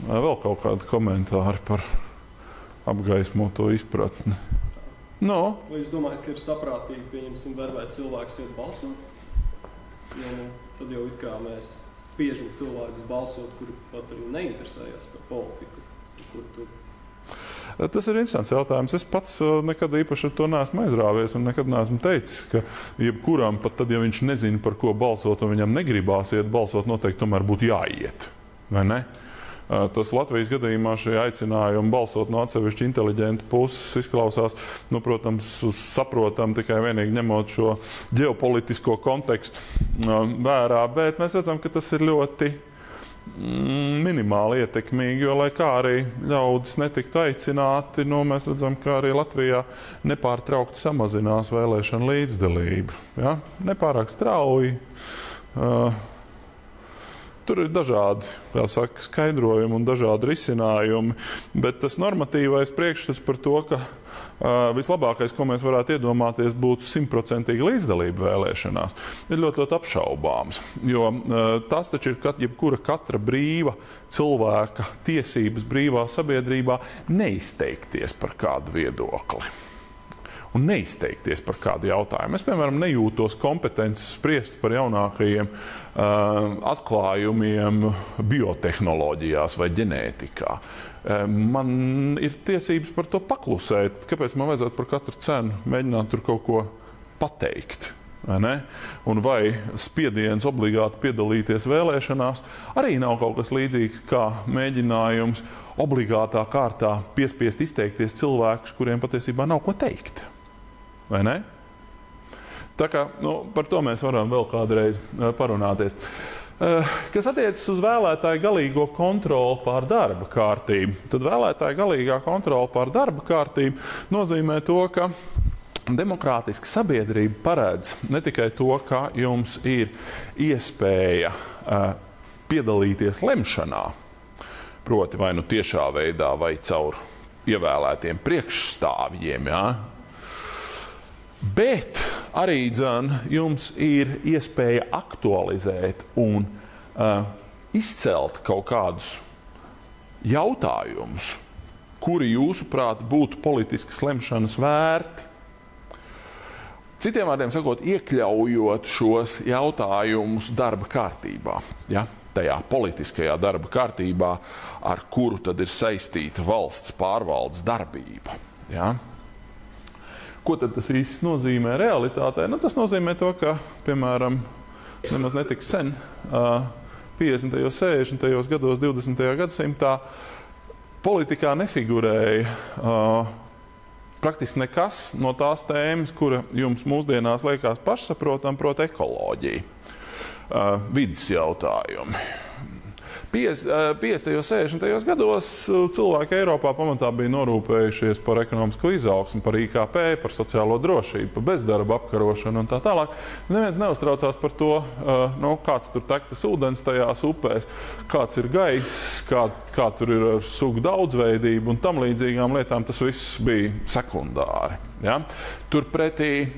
vēl kaut kādi komentāri par apgaismoto izpratni. No. Vai jūs domājat, ka ir saprātīgi, pieņemsim, vervēt cilvēkus iet balsot? Jo, tad jau it kā mēs spiežam cilvēkus balsot, kuri pat arī neinteresējās par politiku. Tas ir interesants jautājums. Es pats nekad īpaši ar to neesmu aizrāvies un nekad neesmu teicis, ka jebkuram, pat tad, ja viņš nezina, par ko balsot un viņam negribās iet balsot, noteikti tomēr būtu jāiet. Vai ne? Tas Latvijas gadījumā šie aicinājumi balsot no atsevišķi inteliģentu puses izklausās, protams, saprotam tikai vienīgi ņemot šo ģeopolitisko kontekstu vērā, bet mēs redzam, ka tas ir ļoti minimāli ietekmīgi, jo, lai kā arī ļaudis netiktu aicināti, mēs redzam, ka arī Latvijā nepārtraukti samazinās vēlēšanu līdzdalību. Ja? Nepārāk strauji. Tur ir dažādi, skaidrojumi un dažādi risinājumi, bet tas normatīvais priekšstats par to, ka vislabākais, ko mēs varētu iedomāties, būtu 100% līdzdalība vēlēšanās, ir ļoti, ļoti apšaubāms. Jo tas taču ir jebkura katra brīva cilvēka tiesības brīvā sabiedrībā neizteikties par kādu viedokli. Un neizteikties par kādu jautājumu. Es, piemēram, nejūtos kompetences spriest par jaunākajiem atklājumiem biotehnoloģijās vai ģenētikā. Man ir tiesības par to paklusēt. Kāpēc man vajadzētu par katru cenu mēģināt tur kaut ko pateikt? Vai ne? Un vai spiediens obligāti piedalīties vēlēšanās arī nav kaut kas līdzīgs kā mēģinājums obligātā kārtā piespiest izteikties cilvēkus, kuriem patiesībā nav ko teikt. Vai ne? Tā kā par to mēs varam vēl kādreiz parunāties. Kas attiecas uz vēlētāju galīgo kontroli pār darba kārtību, tad vēlētāju galīgā kontrole pār darba kārtību nozīmē to, ka demokrātiska sabiedrība paredz ne tikai to, ka jums ir iespēja piedalīties lemšanā, proti vai nu tiešā veidā vai caur ievēlētiem priekšstāvjiem, ja? Bet arī jums ir iespēja aktualizēt un izcelt kaut kādus jautājumus, kuri jūsuprāt būtu politiskas lemšanas vērti. Citiem vārdiem sakot, iekļaujot šos jautājumus darba kārtībā, ja? Tajā politiskajā darba kārtībā, ar kuru tad ir saistīta valsts pārvaldes darbība. Ja? Ko tad tas īsti nozīmē realitātē? Tas nozīmē to, ka, piemēram, nemaz netik sen, 50. 60. gados, 20. gadsimtā, politikā nefigurēja praktiski nekas no tās tēmas, kura jums mūsdienās liekas pašsaprotam, proti ekoloģija, vidas jautājumi. 50. 60. gados cilvēki Eiropā pamatā bija norūpējušies par ekonomisko izaugsmu, par IKP, par sociālo drošību, par bezdarba apkarošanu un tā tālāk. Neviens neuztraucās par to, kāds tur tek tas ūdens tajās upēs, kāds ir gaiss, kā tur ir ar sugu daudzveidību un tam līdzīgām lietām. Tas viss bija sekundāri. Ja? Turpretī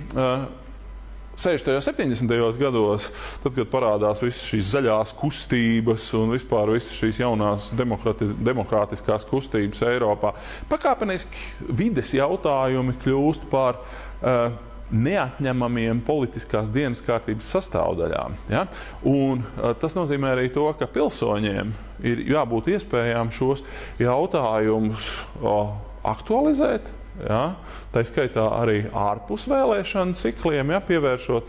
60. un 70. gados, tad, kad parādās visas šīs zaļās kustības un vispār visas šīs jaunās demokrātiskās kustības Eiropā, pakāpeniski vides jautājumi kļūst par neatņemamiem politiskās dienas kārtības sastāvdaļām. Ja? Un tas nozīmē arī to, ka pilsoņiem ir jābūt iespējām šos jautājumus aktualizēt. Ja, tā skaitā arī ārpus vēlēšanu cikliem, ja, pievēršot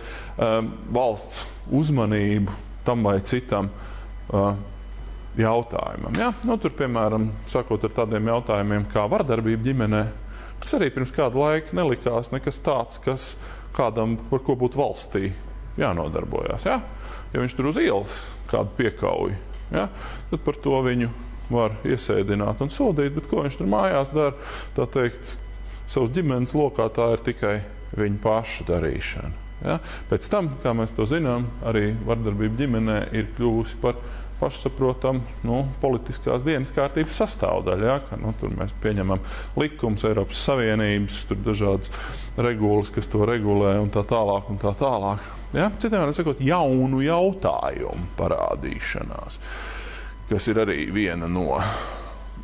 valsts uzmanību tam vai citam jautājumam. Ja. Tur, piemēram, sākot ar tādiem jautājumiem kā vardarbība ģimenē, kas arī pirms kāda laika nelikās nekas tāds, kas kādam, par ko būtu valstī jānodarbojās. Ja. Ja viņš tur uz ielas kādu piekauj, ja, tad par to viņu var iesēdināt un sodīt, bet ko viņš tur mājās dara, tā teikt, savas ģimenes lokā, tā ir tikai viņa paša darīšana. Ja? Pēc tam, kā mēs to zinām, arī vardarbība ģimenē ir kļuvusi par pašsaprotam politiskās dienas kārtības sastāvdaļu. Ja? Ka, tur mēs pieņemam likums Eiropas Savienības, tur dažādas regulas, kas to regulē un tā tālāk un tā tālāk. Ja? Citiem vārdiem sakot, jaunu jautājumu parādīšanās, kas ir arī viena no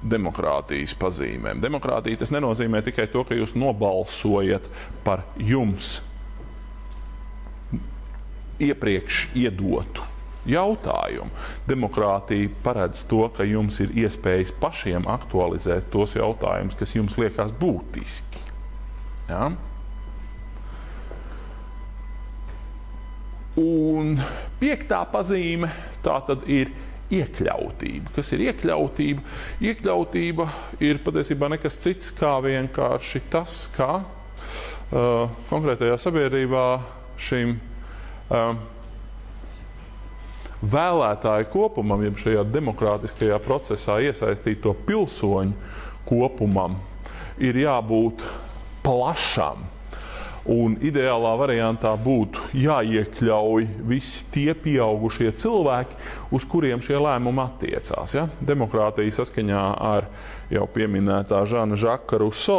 demokrātijas pazīmēm. Demokrātija tas nenozīmē tikai to, ka jūs nobalsojat par jums iepriekš iedotu jautājumu. Demokrātija paredz to, ka jums ir iespējas pašiem aktualizēt tos jautājumus, kas jums liekas būtiski. Ja? Un 5. pazīme tā tad ir iekļautība. Kas ir iekļautība? Iekļautība ir patiesībā nekas cits kā vienkārši tas, kā konkrētajā sabiedrībā šim vēlētāju kopumam, jeb šajā demokrātiskajā procesā iesaistīto pilsoņu kopumam, ir jābūt plašam. Un ideālā variantā būtu jāiekļauj visi tie pieaugušie cilvēki, uz kuriem šie lēmumi attiecās. Ja? Demokrātija saskaņā ar jau pieminētā Žana Žaka Ruso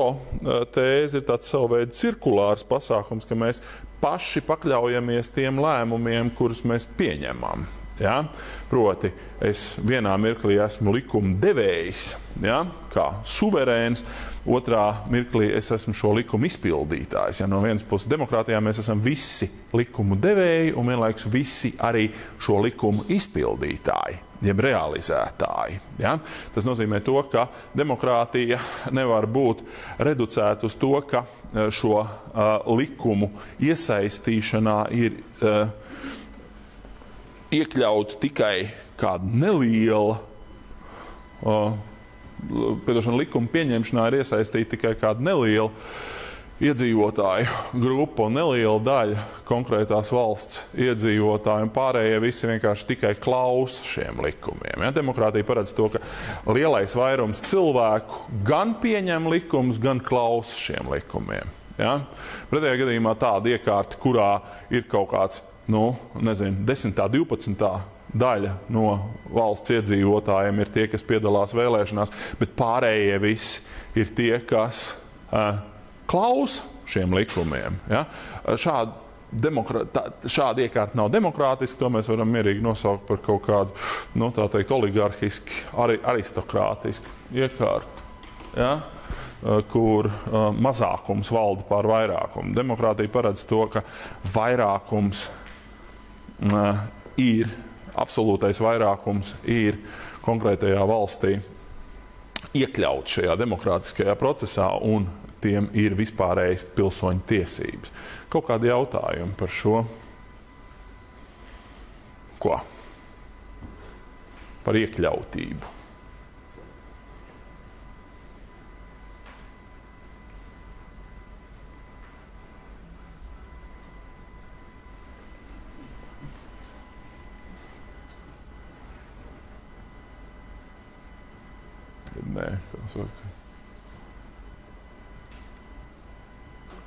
tēzi ir tāds savu veidu cirkulārs pasākums, ka mēs paši pakļaujamies tiem lēmumiem, kurus mēs pieņemam. Ja? Proti, es vienā mirklī esmu likuma devējs, ja? Kā suverēns, otrā mirklī es esmu šo likumu izpildītājs. Ja? No vienas puses demokrātijā mēs esam visi likumu devēji un vienlaikus visi arī šo likumu izpildītāji, jeb realizētāji. Ja? Tas nozīmē to, ka demokrātija nevar būt reducēta uz to, ka šo likumu iesaistīšanā ir iekļaut tikai kāda neliela, likuma pieņemšanā ir iesaistīta tikai kāda neliela iedzīvotāju grupa un neliela daļa konkrētās valsts iedzīvotāju, un pārējie visi vienkārši tikai klausa šiem likumiem. Ja? Demokrātija paredz to, ka lielais vairums cilvēku gan pieņem likumus, gan klausa šiem likumiem. Ja? Pretējā gadījumā tāda iekārta, kurā ir kaut kāds 10., 12. daļa no valsts iedzīvotājiem ir tie, kas piedalās vēlēšanās, bet pārējie visi ir tie, kas klausa šiem likumiem. Ja? Šāda iekārta nav demokrātiska, to mēs varam mierīgi nosaukt par kaut kādu, oligarhiski, aristokrātisku iekārtu. Ja? Kur mazākums valda pār vairākumu. Demokrātija paredz to, ka vairākums ir, absolūtais vairākums ir konkrētajā valstī iekļauts šajā demokrātiskajā procesā un tiem ir vispārējas pilsoņu tiesības. Kaut kādi jautājumi par šo? Ko? Par iekļautību. Nē, kas saka.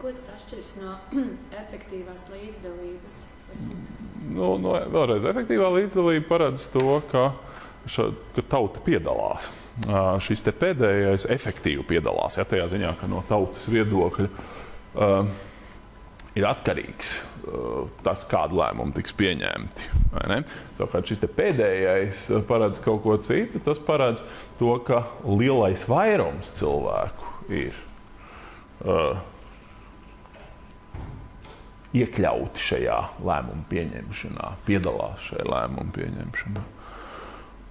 Ko tas atšķiras no efektīvās līdzdalības? Vēlreiz, efektīvā līdzdalība paredz to, ka tauta piedalās. Šis te pēdējais efektīvi piedalās, ja, tajā ziņā, ka no tautas viedokļa ir atkarīgs tas, kādu lēmumu tiks pieņemti. Savukārt šis te pēdējais paredz kaut ko citu, tas paredz to, ka lielais vairums cilvēku ir iekļauti šajā lēmumu pieņemšanā, piedalās šajā lēmumu pieņemšanā.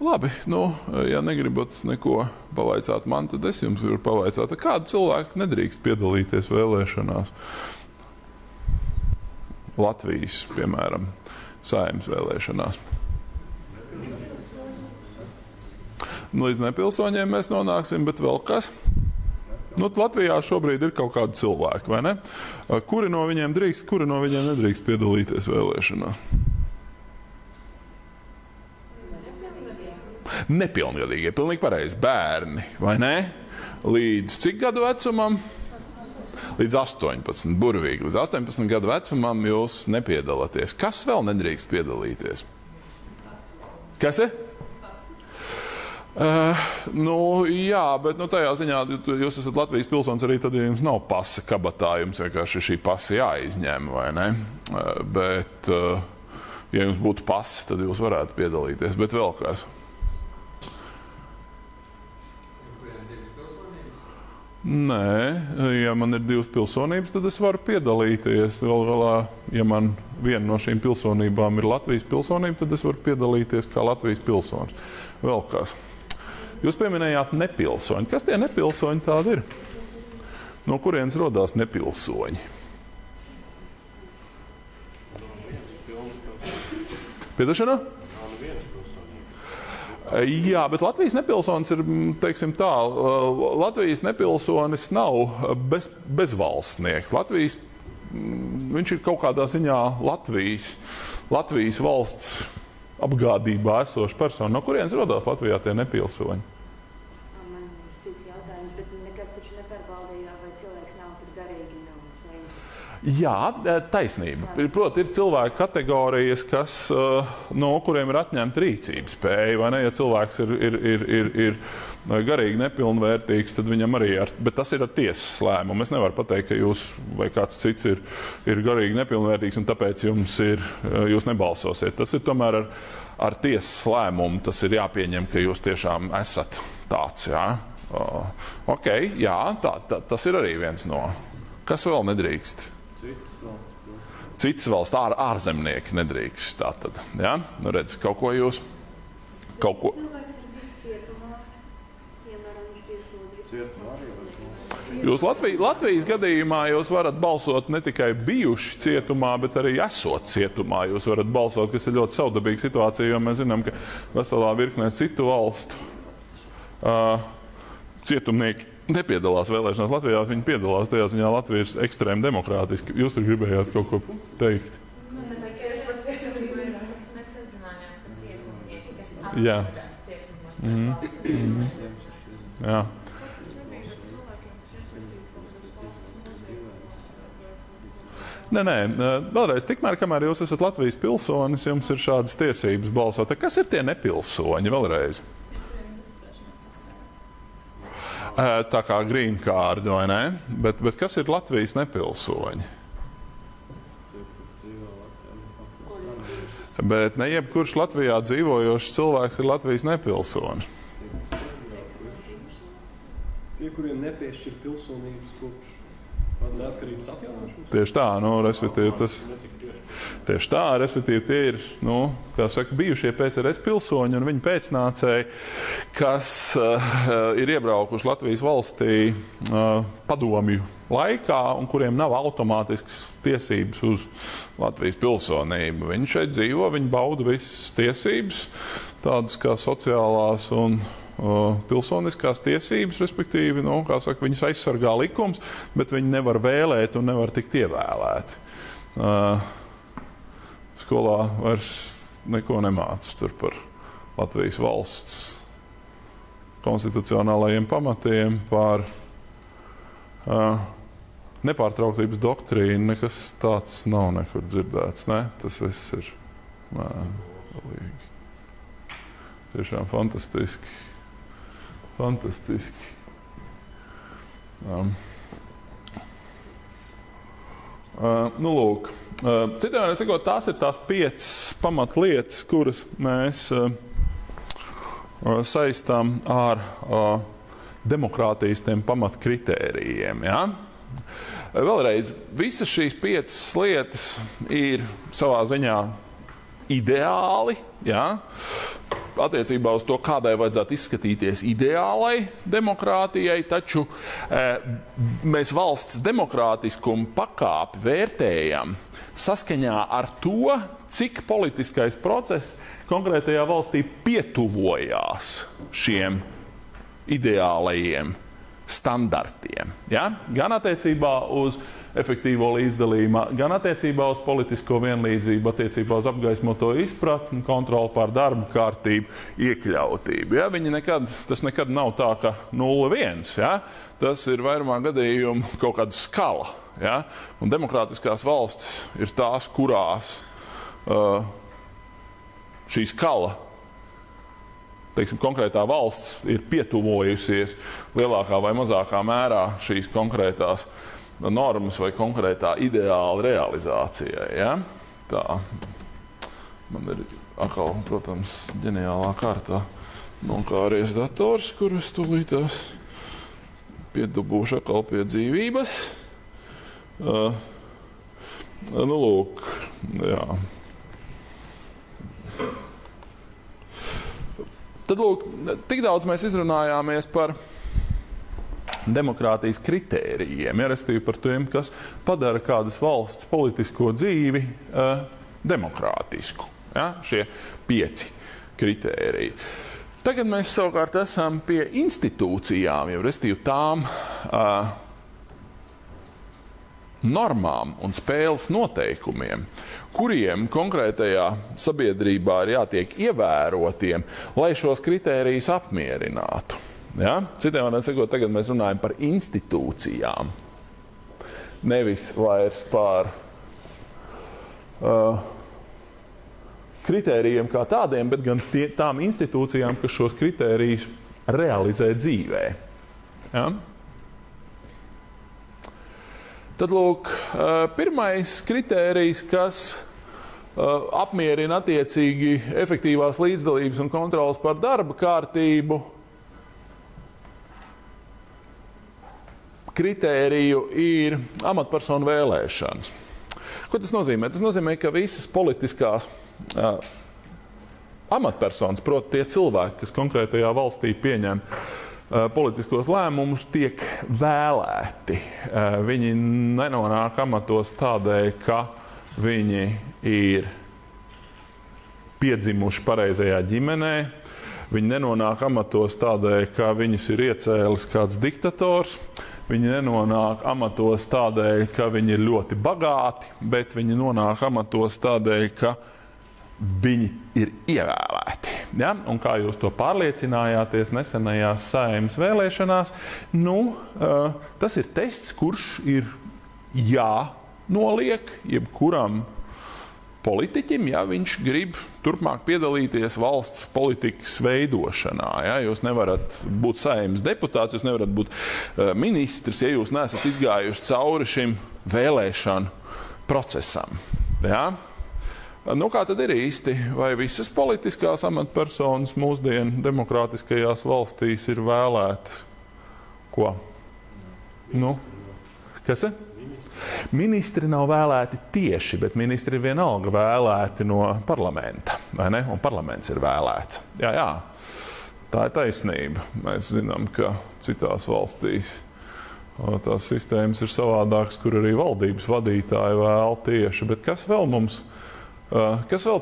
Labi, ja negribat neko pavaicāt man, tad es jums varu pavaicāt, kādu cilvēku nedrīkst piedalīties vēlēšanās. Latvijas, piemēram, Saeimas vēlēšanās. Līdz nepilsoņiem mēs nonāksim, bet vēl kas? Latvijā šobrīd ir kaut kādi cilvēki, vai ne? Kuri no viņiem drīkst, kuri no viņiem nedrīkst piedalīties vēlēšanās? Nepilngadīgie, pilnīgi pareizi, bērni, vai ne? Līdz cik gadu vecumam? Līdz 18, burvīgi. Līdz 18 gadu vecumam jūs nepiedalāties. Kas vēl nedrīkst piedalīties? Kas ir? Jā, bet tajā ziņā jūs esat Latvijas pilsonis arī tad, ja jums nav pasa kabatā, jums vienkārši šī pasa jāizņem, vai ne? Bet, ja jums būtu pasa, tad jūs varētu piedalīties. Bet vēl kas? Nē, ja man ir 2 pilsonības, tad es varu piedalīties. Vēl galā, ja man viena no šīm pilsonībām ir Latvijas pilsonība, tad es varu piedalīties kā Latvijas pilsonis. Vēl kas. Jūs pieminējāt nepilsoņi. Kas tie nepilsoņi tādi ir? No kurienes rodās nepilsoņi? Piedošana? Jā, bet Latvijas nepilsonis ir, teiksim tā, Latvijas nepilsonis nav bezvalstnieks. Viņš ir kaut kādā ziņā Latvijas valsts apgādībā esoša persona. No kurienes rodās Latvijā tie nepilsoņi? Man ir cits jautājums, bet nekas taču nepārbaudījā, vai cilvēks nav tik garīgi nav slims. Jā, taisnība. Proti, ir cilvēku kategorijas, no kuriem ir atņemta rīcības spēja. Vai ne? Ja cilvēks ir garīgi nepilnvērtīgs, tad viņam arī bet tas ir ar tiesas lēmumu. Es nevaru pateikt, ka jūs vai kāds cits ir garīgi nepilnvērtīgs un tāpēc jūs nebalsosiet. Tas ir tomēr ar tiesas lēmumu. Tas ir jāpieņem, ka jūs tiešām esat tāds. Jā. Ok, jā, tas ir arī viens no. Kas vēl nedrīkst? Citas valsts ārzemnieki nedrīkst. Tātad, ja? Nu redz, kaut ko jūs... Cilvēks ir bijis cietumā, piemēram, viņš bija sodīts. Jūs Latvijas gadījumā jūs varat balsot ne tikai bijuši cietumā, bet arī esot cietumā. Jūs varat balsot, kas ir ļoti savdabīga situācija, jo mēs zinām, ka veselā virknē citu valstu cietumnieki nepiedalās vēlēšanās Latvijā, viņi piedalās tajā ziņā. Latvija ir ekstrēmi demokrātiski. Jūs tur gribējāt kaut ko teikt? Mēs nezinājām, ka cietumnieki, kas atradās cietumos, Jā. Nē, vēlreiz, tikmēr, kamēr jūs esat Latvijas pilsonis, jums ir šādas tiesības balsot. Kas ir tie nepilsoņi vēlreiz? Tā kā green card, vai ne? Bet kas ir Latvijas nepilsoņi? Bet ne jebkurš Latvijā dzīvojošs cilvēks ir Latvijas nepilsonis. Tie, kuriem nepiešķir pilsonības kopš neatkarības atjaunošanas? Tieši tā, respektīvi tie ir, kā saka, bijušie PSRS pilsoņi un viņu pēcnācēji, kas ir iebraukuši Latvijas valstī padomju laikā un kuriem nav automātiskas tiesības uz Latvijas pilsonību. Viņi šeit dzīvo, viņi bauda visas tiesības, tādas kā sociālās un pilsoniskās tiesības, respektīvi, kā saka, viņus aizsargā likums, bet viņi nevar vēlēt un nevar tikt ievēlēti. Skolā vairs neko nemāca tur par Latvijas valsts konstitucionālajiem pamatiem, par nepārtrauktības doktrīnu. Nekas tāds nav nekur dzirdēts, ne? Tas viss ir galīgi. Tiešām fantastiski. Fantastiski. Lūk. Citiem vārdiem sakot, tās ir tās 5 pamatlietas, kuras mēs saistām ar demokrātijas tiem pamatkritērijiem. Ja? Vēlreiz, visas šīs 5 lietas ir savā ziņā ideāli, ja? Attiecībā uz to, kādai vajadzētu izskatīties ideālai demokrātijai, taču mēs valsts demokrātiskumu pakāpi vērtējam saskaņā ar to, cik politiskais process konkrētajā valstī pietuvojās šiem ideālajiem standartiem. Ja? Gan attiecībā uz efektīvo līdzdalību, gan attiecībā uz politisko vienlīdzību, attiecībā uz apgaismoto izpratni, kontroli pār darba kārtību, iekļautību. Ja? Tas nekad nav tā, ka 0-1. Ja? Tas ir vairumā gadījumu kaut kāda skala. Ja? Un demokrātiskās valstis ir tās, kurās šī skala, teiksim, konkrētā valsts ir pietuvojusies lielākā vai mazākā mērā šīs konkrētās normas vai konkrētā ideāla realizācijai. Ja? Tā. Man ir atkal, protams, ģeniālā kārtā nokāries dators, kurus tūlītās piedubūšu atkal pie dzīvības. Nu, lūk, jā. Tad, lūk, tik daudz mēs izrunājāmies par demokrātijas kritērijiem, ja, respektīvi par tiem, kas padara kādas valsts politisko dzīvi demokrātisku. Ja, šie 5 kritēriji. Tagad mēs savukārt esam pie institūcijām, jau respektīvi tām normām un spēles noteikumiem, kuriem konkrētajā sabiedrībā ir jātiek ievērotiem, lai šos kritērijus apmierinātu. Ja? Citiem vārdiem sakot, tagad mēs runājam par institūcijām. Nevis vairs par kritērijiem kā tādiem, bet gan tām institūcijām, kas šos kritērijus realizē dzīvē. Ja? Tad, lūk, pirmais kritērijs, kas apmierina attiecīgi efektīvās līdzdalības un kontrolas par darba kārtību, kritēriju ir amatpersonu vēlēšanas. Ko tas nozīmē? Tas nozīmē, ka visas politiskās amatpersonas, proti tie cilvēki, kas konkrētajā valstī pieņem politiskos lēmumus, tiek vēlēti. Viņi nenonāk amatos tādēļ, ka viņi ir piedzimuši pareizajā ģimenē. Viņi nenonāk amatos tādēļ, ka viņus ir iecēlis kāds diktators. Viņi nenonāk amatos tādēļ, ka viņi ir ļoti bagāti, bet viņi nonāk amatos tādēļ, ka viņi ir ievēlēti. Ja? Un kā jūs to pārliecinājāties nesenajās Saeimas vēlēšanās, tas ir tests, kurš ir jānoliek jebkuram politiķim, ja viņš grib turpmāk piedalīties valsts politikas veidošanā. Ja? Jūs nevarat būt Saeimas deputāts, jūs nevarat būt ministrs, ja jūs neesat izgājuši cauri šim vēlēšanu procesam. Ja? Nu, kā tad ir īsti? Vai visas politiskās amatpersonas mūsdienu demokrātiskajās valstīs ir vēlētas? Ko? Nu? Kas ir? Ministri nav vēlēti tieši, bet ministri ir vienalga vēlēti no parlamenta, vai ne? Un parlaments ir vēlēts. Jā, tā ir taisnība. Mēs zinām, ka citās valstīs tās sistēmas ir savādākas, kur arī valdības vadītāji vēl tieši. Bet kas vēl mums? Kas vēl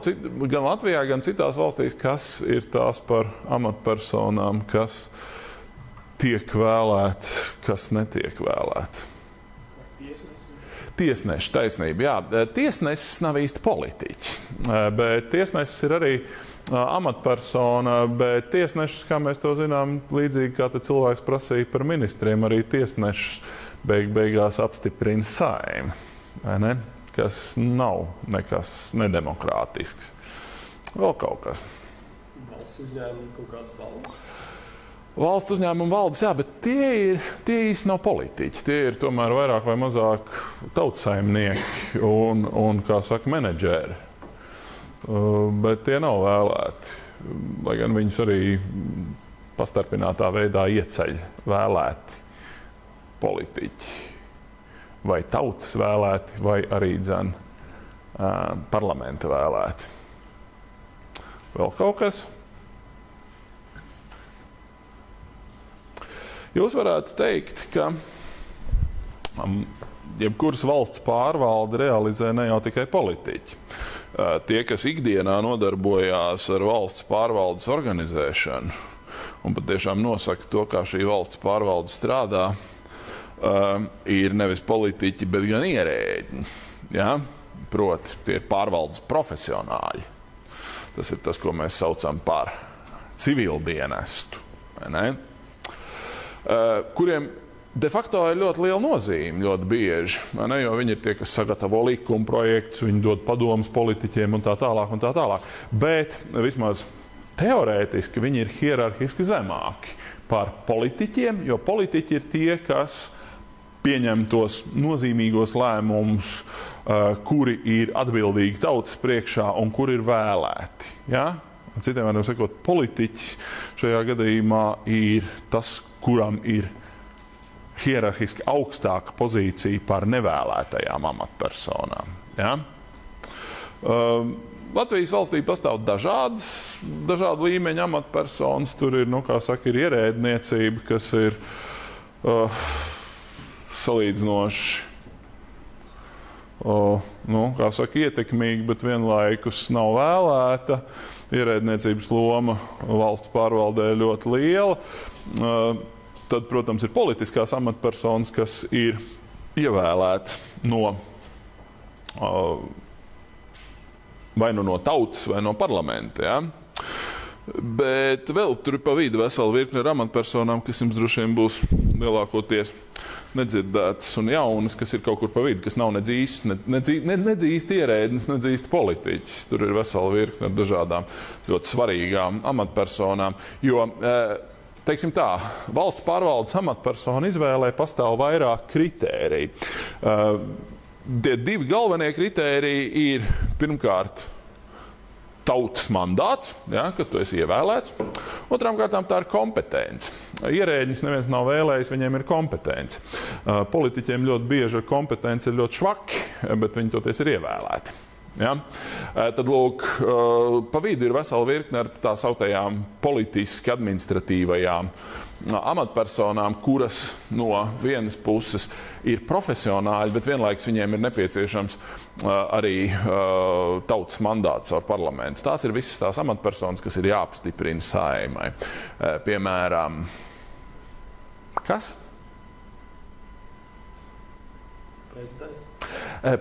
gan Latvijā, gan citās valstīs, kas ir tās par amatpersonām, kas tiek vēlētas, kas netiek vēlētas? Tiesneši, taisnība, jā. Tiesnesis nav īsti politiķis, bet tiesnesis ir arī amatpersona, bet tiesnešus, kā mēs to zinām, līdzīgi kā cilvēks prasīja par ministriem, arī tiesnešus beigās apstiprina Saeima, vai ne? Kas nav nekas nedemokrātisks. Vēl kaut kas. Valsts uzņēmumi kaut kāds valdes? Valsts uzņēmumi valdes, jā, bet tie īsti nav politiķi. Tie ir tomēr vairāk vai mazāk tautsaimnieki un kā saka, menedžeri. Bet tie nav vēlēti. Lai gan viņus arī pastarpinātā veidā ieceļ vēlēti politiķi. Vai tautas vēlēti, vai arī parlamenta vēlēti. Vēl kaut kas? Jūs varētu teikt, ka jebkuras valsts pārvalde realizē ne jau tikai politiķi. Tie, kas ikdienā nodarbojās ar valsts pārvaldes organizēšanu un patiešām nosaka to, kā šī valsts pārvalde strādā, ir nevis politiķi, bet gan ierēģi. Ja? Proti, tie ir pārvaldes profesionāļi. Tas ir tas, ko mēs saucam par civildienestu. Kuriem de facto ir ļoti liela nozīme, ļoti bieži. Jo viņi ir tie, kas sagatavo likuma projektus, viņi dod padomus politiķiem un tā tālāk. Un tā tālāk. Bet vismaz teorētiski viņi ir hierarhiski zemāki par politiķiem, jo politiķi ir tie, kas pieņem tos nozīmīgos lēmumus, kuri ir atbildīgi tautas priekšā un kuri ir vēlēti. Ja? Citiem vārdiem sakot, politiķis šajā gadījumā ir tas, kuram ir hierarhiski augstāka pozīcija par nevēlētajām amatpersonām. Ja? Latvijas valstī pastāv dažādu līmeņu amatpersonas. Tur ir, kā saka, ir ierēdniecība, kas ir salīdzinoši kā saka, ietekmīga, bet vienlaikus nav vēlēta. Ierēdniecības loma valsts pārvaldē ļoti liela. Tad, protams, ir politiskās amatpersonas, kas ir ievēlētas vai no tautas, vai no parlamenta. Ja? Bet vēl tur ir pa vidu vesela virkne ar amatpersonām, kas jums droši vien būs lielākoties nedzirdētas un jaunas, kas ir kaut kur pa vidu, kas nav nedz īsti ierēdnis, nedz īsti politiķis. Tur ir vesela virkne ar dažādām ļoti svarīgām amatpersonām, jo, teiksim tā, valsts pārvaldes amatpersonu izvēlē pastāv vairāk kritēriju. Tie divi galvenie kritēriji ir pirmkārt tautas mandāts, ja, kad tu esi ievēlēts. Otrām kārtām tā ir kompetence. Ierēģis neviens nav vēlējis, viņiem ir kompetence. Politiķiem ļoti bieži ar kompetenci ir ļoti švaki, bet viņi toties ir ievēlēti. Ja? Tad, lūk, pa vidu ir vesela virkne ar tā sautajām politiski administratīvajām amatpersonām, kuras no vienas puses ir profesionāļi, bet vienlaikus viņiem ir nepieciešams arī tautas mandāts ar parlamentu. Tās ir visas tās amatpersonas, kas ir jāapstiprina Saeimai. Piemēram, kas? Prezidents.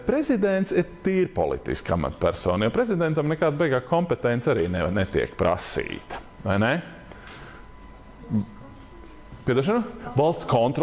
Prezidents ir tīri politiska amatpersona, jo prezidentam nekāda beigā kompetence arī netiek prasīta. Vai ne? Piedošana? Valsts kontrole.